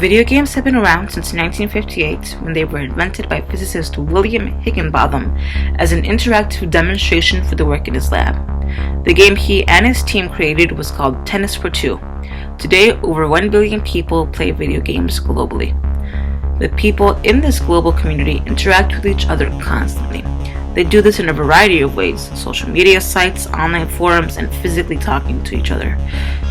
Video games have been around since 1958 when they were invented by physicist William Higginbotham as an interactive demonstration for the work in his lab. The game he and his team created was called Tennis for Two. Today, over 1 billion people play video games globally. The people in this global community interact with each other constantly. They do this in a variety of ways: social media sites, online forums, and physically talking to each other.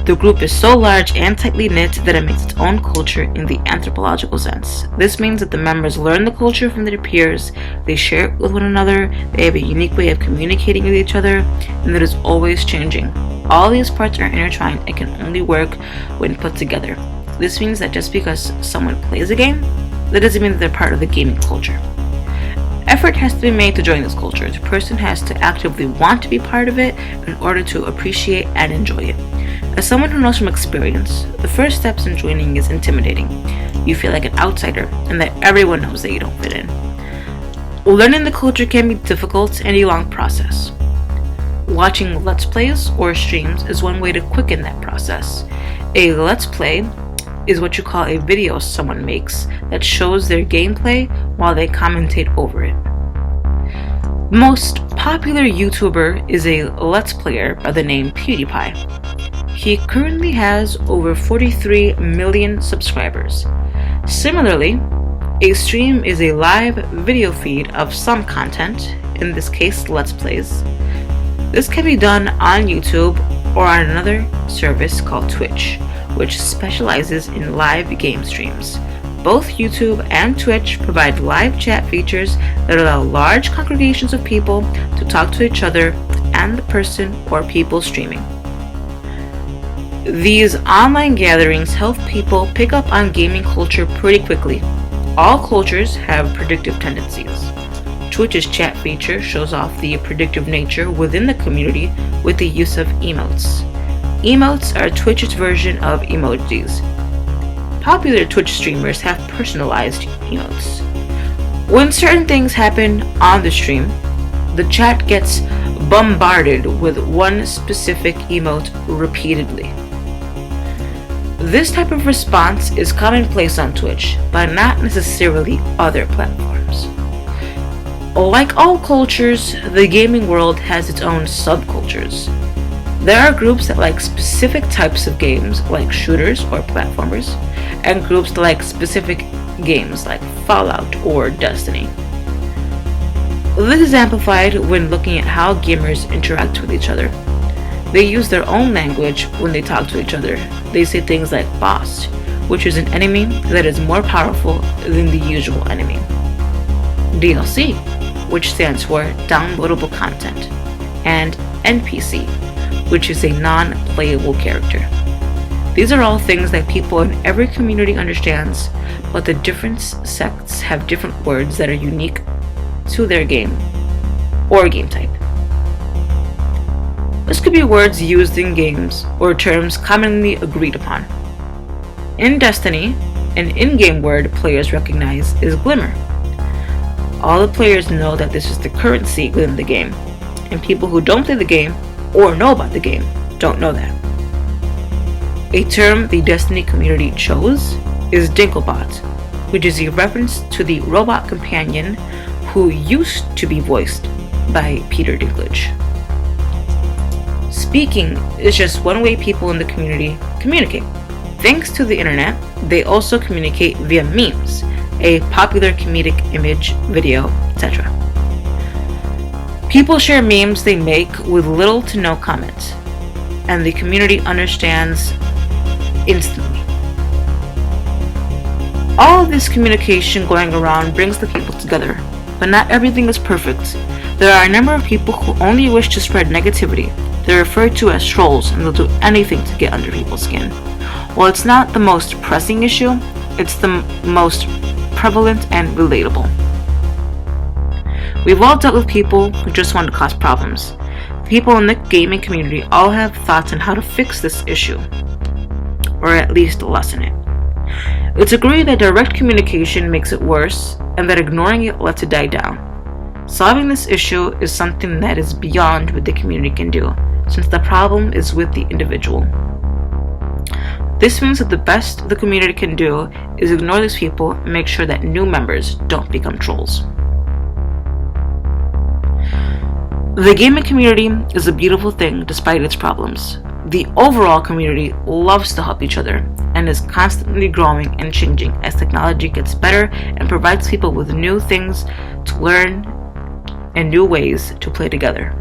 The group is so large and tightly knit that it makes its own culture in the anthropological sense. This means that the members learn the culture from their peers, they share it with one another, they have a unique way of communicating with each other, and it is always changing. All these parts are intertwined and can only work when put together. This means that just because someone plays a game, that doesn't mean that they're part of the gaming culture. Effort has to be made to join this culture. The person has to actively want to be part of it in order to appreciate and enjoy it. As someone who knows from experience, the first steps in joining is intimidating. You feel like an outsider and that everyone knows that you don't fit in. Learning the culture can be difficult and a long process. Watching Let's Plays or streams is one way to quicken that process. A Let's Play is what you call a video someone makes that shows their gameplay while they commentate over it. Most popular YouTuber is a Let's Player by the name PewDiePie. He currently has over 43 million subscribers. Similarly, a stream is a live video feed of some content, in this case Let's Plays. This can be done on YouTube or on another service called Twitch, which specializes in live game streams. Both YouTube and Twitch provide live chat features that allow large congregations of people to talk to each other and the person or people streaming. These online gatherings help people pick up on gaming culture pretty quickly. All cultures have predictive tendencies. Twitch's chat feature shows off the predictive nature within the community with the use of emotes. Emotes are Twitch's version of emojis. Popular Twitch streamers have personalized emotes. When certain things happen on the stream, the chat gets bombarded with one specific emote repeatedly. This type of response is commonplace on Twitch, but not necessarily other platforms. Like all cultures, the gaming world has its own subcultures. There are groups that like specific types of games, like shooters or platformers, and groups that like specific games, like Fallout or Destiny. This is amplified when looking at how gamers interact with each other. They use their own language when they talk to each other. They say things like boss, which is an enemy that is more powerful than the usual enemy. DLC, which stands for downloadable content, and NPC, which is a non-playable character. These are all things that people in every community understands, but the different sects have different words that are unique to their game or game type. This could be words used in games or terms commonly agreed upon. In Destiny, an in-game word players recognize is glimmer. All the players know that this is the currency within the game, and people who don't play the game or know about the game don't know that. A term the Destiny community chose is Dinklebot, which is a reference to the robot companion who used to be voiced by Peter Dinklage. Speaking is just one way people in the community communicate. Thanks to the internet, they also communicate via memes, a popular comedic image, video, etc. People share memes they make with little to no comment, and the community understands instantly. All of this communication going around brings the people together, but not everything is perfect. There are a number of people who only wish to spread negativity. They're referred to as trolls, and they'll do anything to get under people's skin. While it's not the most pressing issue, it's the most prevalent and relatable. We've all dealt with people who just want to cause problems. People in the gaming community all have thoughts on how to fix this issue, or at least lessen it. It's agreed that direct communication makes it worse, and that ignoring it lets it die down. Solving this issue is something that is beyond what the community can do, since the problem is with the individual. This means that the best the community can do is ignore these people and make sure that new members don't become trolls. The gaming community is a beautiful thing despite its problems. The overall community loves to help each other and is constantly growing and changing as technology gets better and provides people with new things to learn and new ways to play together.